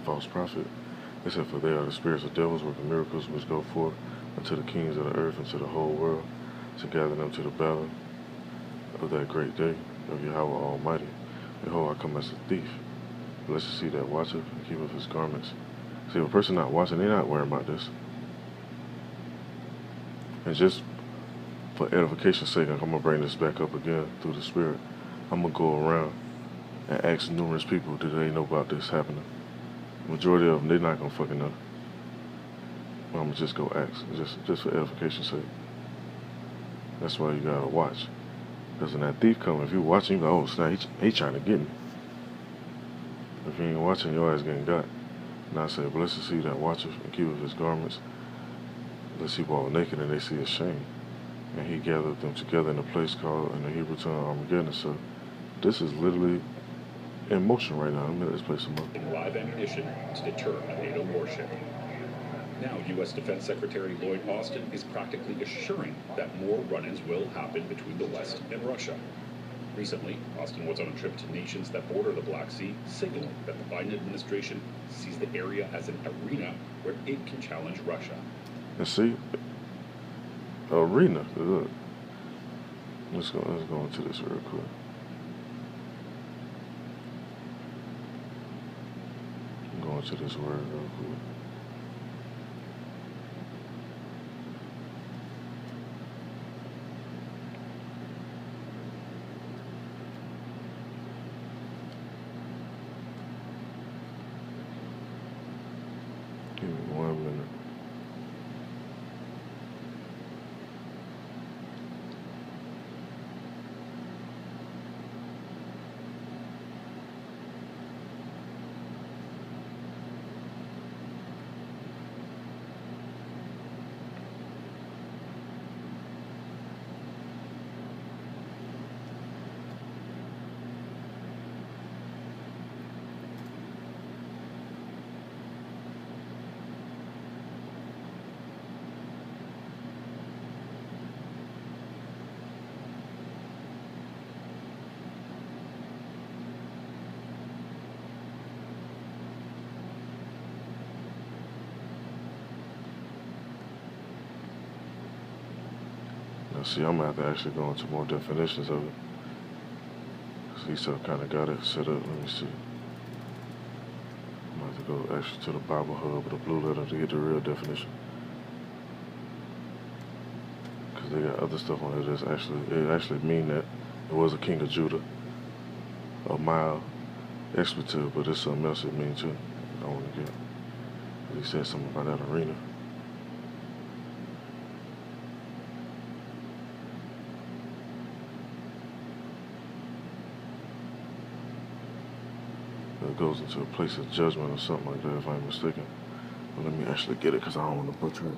false prophet. It said, for they are the spirits of devils working miracles which go forth unto the kings of the earth and to the whole world, to gather them to the battle of that great day of Yahweh Almighty. Behold, I come as a thief. Blessed is he that watcheth and keepeth his garments. See, if a person not watching, they're not worrying about this. And just for edification's sake, I'm going to bring this back up again through the Spirit. I'm going to go around and ask numerous people, do they know about this happening? Majority of them, they're not going to fucking know. I'm going to just go ask, just for edification's sake. That's why you got to watch. Because when that thief comes, if you're watching, you go, oh, snap, he trying to get me. If you ain't watching, your ass getting got. And I say, blessed is he that watcheth and keepeth his garments, lest he walk naked and they see his shame. And he gathered them together in a place called, in the Hebrew tongue, Armageddon. So this is literally in motion right now. I'm going to let this play some more. Live ammunition to deter a NATO warship. Now, U.S. Defense Secretary Lloyd Austin is practically assuring that more run-ins will happen between the West and Russia. Recently, Austin was on a trip to nations that border the Black Sea, signaling that the Biden administration sees the area as an arena where it can challenge Russia. And see, arena, look. Let's go into this real quick. I'm going to this word real quick. Give me 1 minute. Now see, I'm going to have to actually go into more definitions of it. Because he kind of got it set up. Let me see. I'm going to have to go actually to the Bible Hub or the Blue Letter to get the real definition. Because they got other stuff on there that's actually mean that it was a king of Judah. A mild expletive, but it's something else it means too. I don't want to get. He said something about that arena. It goes into a place of judgment or something like that, if I'm mistaken. But let me actually get it because I don't want to butcher it.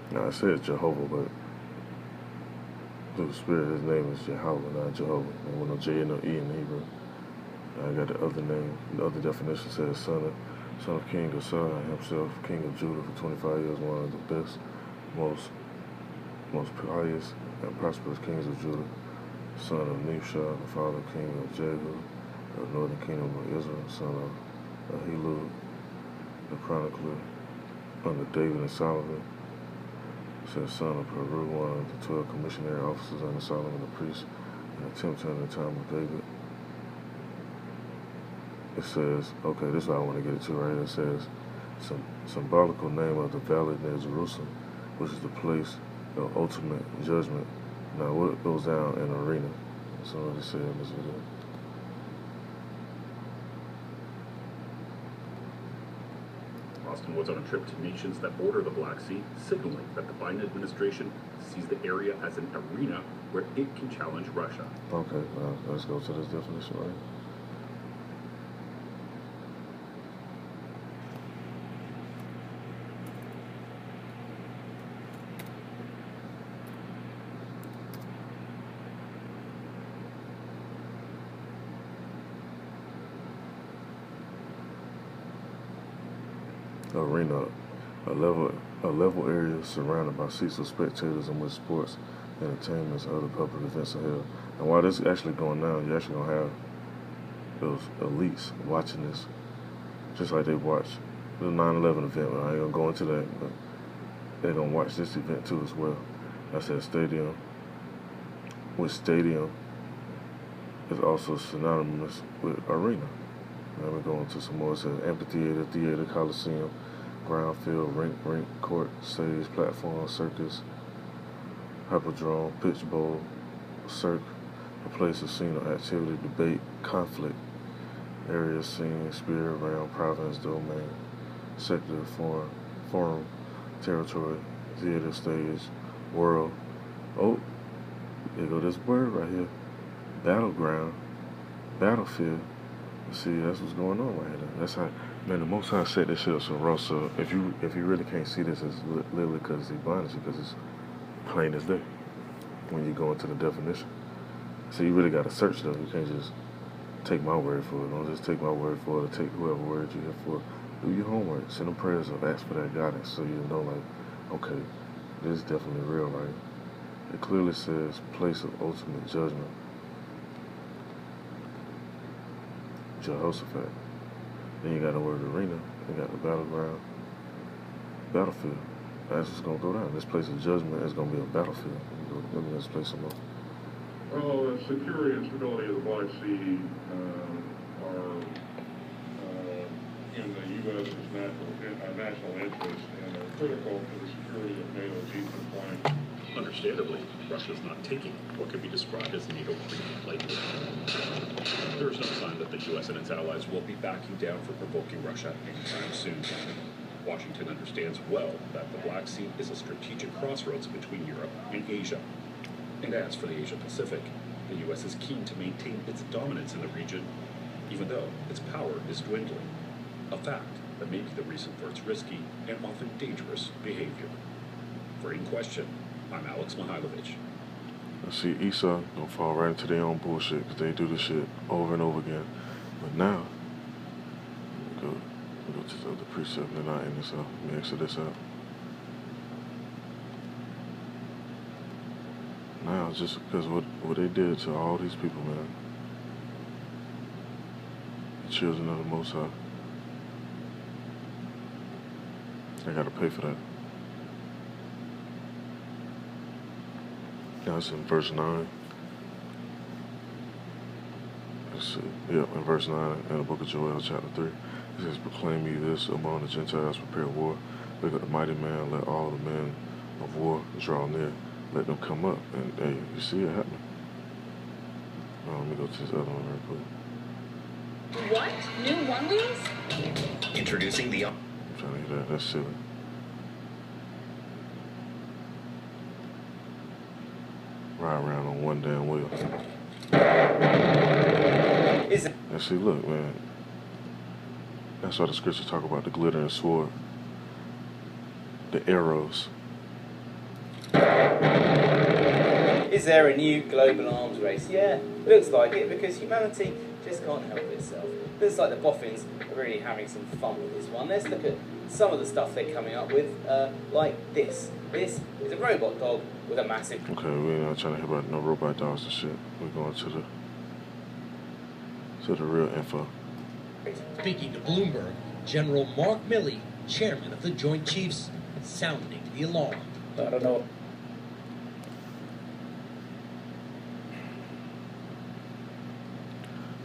Now I said Jehovah, but through the Spirit, his name is Jehovah, not Jehovah. And with no J and no E in Hebrew. I got the other name. The other definition says son of King of Son, himself King of Judah for 25 years, one of the best, most pious and prosperous kings of Judah. Son of Nishah, the father king of Jehu, the northern kingdom of Israel. Son of Ahilud, the chronicler under David and Solomon. Says son of Peru, one of the 12 commissionary officers under Solomon the priest, and attempt in the time of David. it says, okay, this is what I want to get into right here. It says, some symbolical name of the valley near Jerusalem, which is the place of ultimate judgment. Now, what goes down in the arena? That's what it said in this video. Austin was on a trip to nations that border the Black Sea, signaling that the Biden administration sees the area as an arena where it can challenge Russia. Okay, let's go to this definition right here. Arena, a level area surrounded by seats of spectators in which sports, entertainments, and other public events are held. And while this is actually going down, you're actually gonna have those elites watching this, just like they watch the 9/11 event. I ain't gonna go into that, but they're gonna watch this event too as well. That's that stadium. With stadium is also synonymous with arena. Now we're going to some more. It says amphitheater, theater, coliseum, ground field, rink, court, stage, platform, circus, hyperdrome, pitch bowl, cirque, a place of scene of activity, debate, conflict, area, scene, sphere, realm, province, domain, sector, forum, territory, theater, stage, world. Oh, there go this word right here. Battleground, battlefield. See, that's what's going on right here. That's how, man, the Most High set this shit up so raw. So if you really can't see this, it's literally because he blinded you, because it's plain as day when you go into the definition. So you really got to search though. You can't just take my word for it. Don't just take my word for it or take whoever word you here for. Do your homework. Send them prayers up. Ask for that guidance so you know, like, okay, this is definitely real, right? It clearly says place of ultimate judgment. Jehoshaphat. Then you got the word arena. You got the battleground, battlefield. That's what's gonna go down. This place of judgment is gonna be a battlefield. Let me just play some more. Well, the security and stability of the Black Sea are in the U.S.'s national interest and are critical to the security of NATO's eastern flank. Understandably, Russia is not taking what could be described as NATO creep lightly. There is no sign that the U.S. and its allies will be backing down for provoking Russia anytime soon. Washington understands well that the Black Sea is a strategic crossroads between Europe and Asia. And as for the Asia-Pacific, the U.S. is keen to maintain its dominance in the region, even though its power is dwindling. A fact that may be the reason for its risky and often dangerous behavior. For In Question, I'm Alex Mihailovich. I see Esau gonna fall right into their own bullshit because they do this shit over and over again. But now, we go to the other precept and not in this out. Let me exit this out. Now, just because what they did to all these people, man, the children of the Most High, they gotta pay for that. Now it's in verse 9. Let's see. Yep, in verse 9 in the book of Joel, chapter 3. It says, proclaim ye this among the Gentiles, prepare war. Wake up the mighty man, let all the men of war draw near. Let them come up. And hey, you see it happening. Let me go to this other one real quick. What? New one wheels? Introducing the... I'm trying to get that. That's silly. Ride around on one damn wheel. And see, look, man. That's why the scriptures talk about the glittering sword, the arrows. Is there a new global arms race? Yeah, looks like it, because humanity just can't help itself. Looks like the boffins are really having some fun with this one. Let's look at some of the stuff they're coming up with, like this. This is a robot dog with a massive... Okay, we're not trying to hear about no robot dogs and shit. We're going to the real info. Speaking to Bloomberg, General Mark Milley, chairman of the Joint Chiefs, sounding the alarm. I don't know.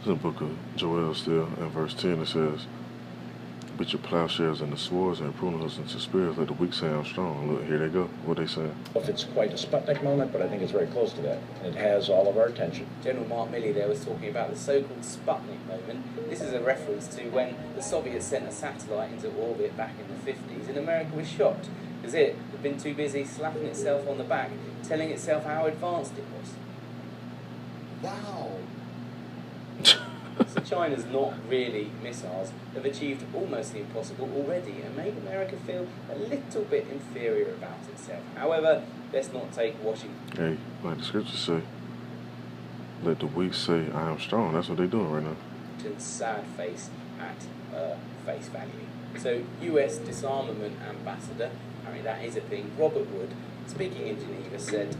It's in the book of Joel still, in verse 10 it says, "Beat your plowshares and the swords and pruning hooks into spears, let the weak say I'm strong." Look, here they go. What they saying? If it's quite a Sputnik moment, but I think it's very close to that. It has all of our attention. General Mark Milley there was talking about the so-called Sputnik moment. This is a reference to when the Soviets sent a satellite into orbit back in the 50s and America was shocked because it had been too busy slapping itself on the back, telling itself how advanced it was. Wow. So China's not really missiles. They've achieved almost the impossible already and made America feel a little bit inferior about itself. However, let's not take Washington. Hey, like the scriptures say, let the weak say I am strong. That's what they're doing right now. Sad face at face value. So, US disarmament ambassador, apparently that is a thing, Robert Wood, speaking in Geneva, said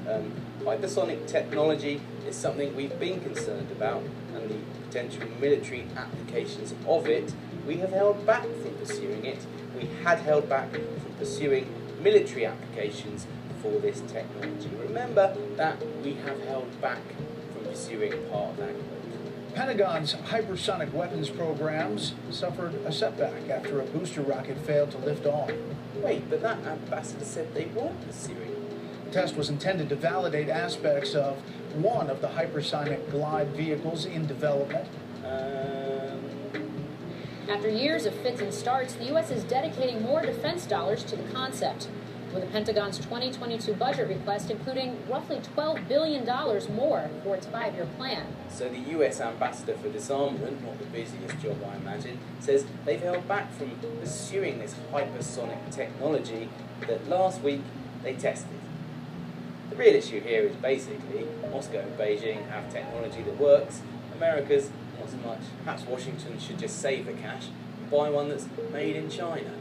hypersonic technology is something we've been concerned about, and the potential military applications of it, we have held back from pursuing it. We had held back from pursuing military applications for this technology. Remember that we have held back from pursuing part of that quote. Pentagon's hypersonic weapons programs suffered a setback after a booster rocket failed to lift off. Wait, but that ambassador said they weren't pursuing. The test was intended to validate aspects of one of the hypersonic glide vehicles in development. After years of fits and starts, the U.S. is dedicating more defense dollars to the concept, with the Pentagon's 2022 budget request including roughly $12 billion more for its 5-year plan. So the US ambassador for disarmament, not the busiest job I imagine, says they've held back from pursuing this hypersonic technology that last week they tested. The real issue here is basically Moscow and Beijing have technology that works, America's not so much. Perhaps Washington should just save the cash and buy one that's made in China.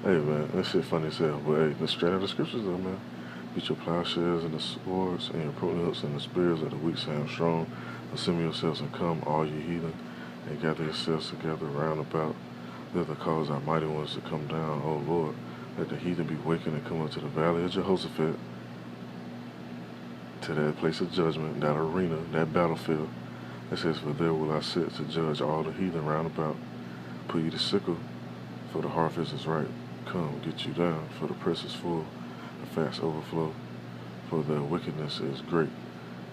Hey man, that shit funny as hell. But hey, the straight out of the scriptures though, man. Beat your plowshares and the swords and your pruning hooks and the spears of the weak say I'm strong. Assemble yourselves and come, all you heathen, and gather yourselves together round about. Let the cause our mighty ones to come down, O Lord. Let the heathen be wakened and come up to the valley of Jehoshaphat, to that place of judgment, that arena, that battlefield. It says, for there will I sit to judge all the heathen round about. Put you the sickle, for the harvest is ripe. Come, get you down, for the press is full, the fats overflow, for the wickedness is great.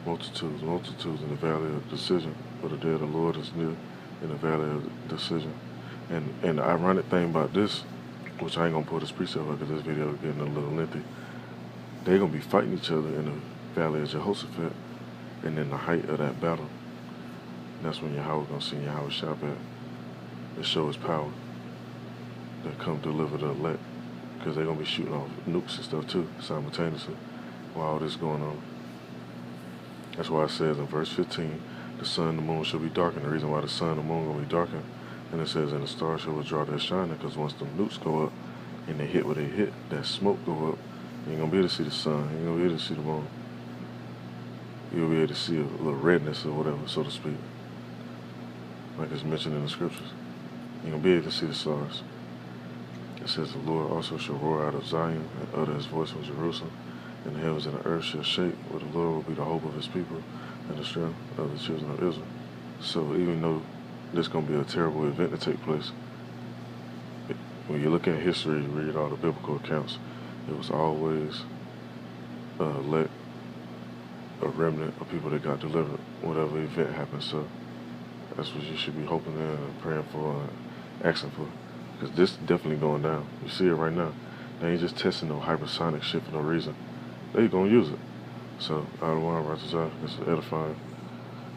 Multitudes, multitudes in the valley of decision, for the day of the Lord is near in the valley of decision. And the ironic thing about this, which I ain't gonna put this precept up because this video is getting a little lengthy, they're gonna be fighting each other in the valley of Jehoshaphat, and in the height of that battle, and that's when Yahweh gonna send Yahweh Shabbat to show his power. That come deliver the elect, because they're going to be shooting off nukes and stuff too, simultaneously, while all this going on. That's why it says in verse 15, the sun and the moon shall be darkened. The reason why the sun and the moon going to be darkened, and it says, and the stars shall withdraw their shining, because once the nukes go up, and they hit where they hit, that smoke go up, you ain't going to be able to see the sun, you ain't going to be able to see the moon. You'll be able to see a little redness or whatever, so to speak, like it's mentioned in the scriptures. You're going to be able to see the stars. It says, the Lord also shall roar out of Zion and utter his voice from Jerusalem, and the heavens and the earth shall shake, but the Lord will be the hope of his people and the strength of the children of Israel. So even though this is going to be a terrible event to take place, when you look at history, you read all the biblical accounts, it was always let a remnant of people that got delivered, whatever event happened. So that's what you should be hoping and praying for and asking for. Because this is definitely going down. You see it right now. They ain't just testing no hypersonic shit for no reason. They gonna use it. So, out of one, Ratazah, this is edifying.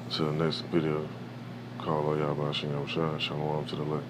Until the next video, call all y'all by Shalom to the left.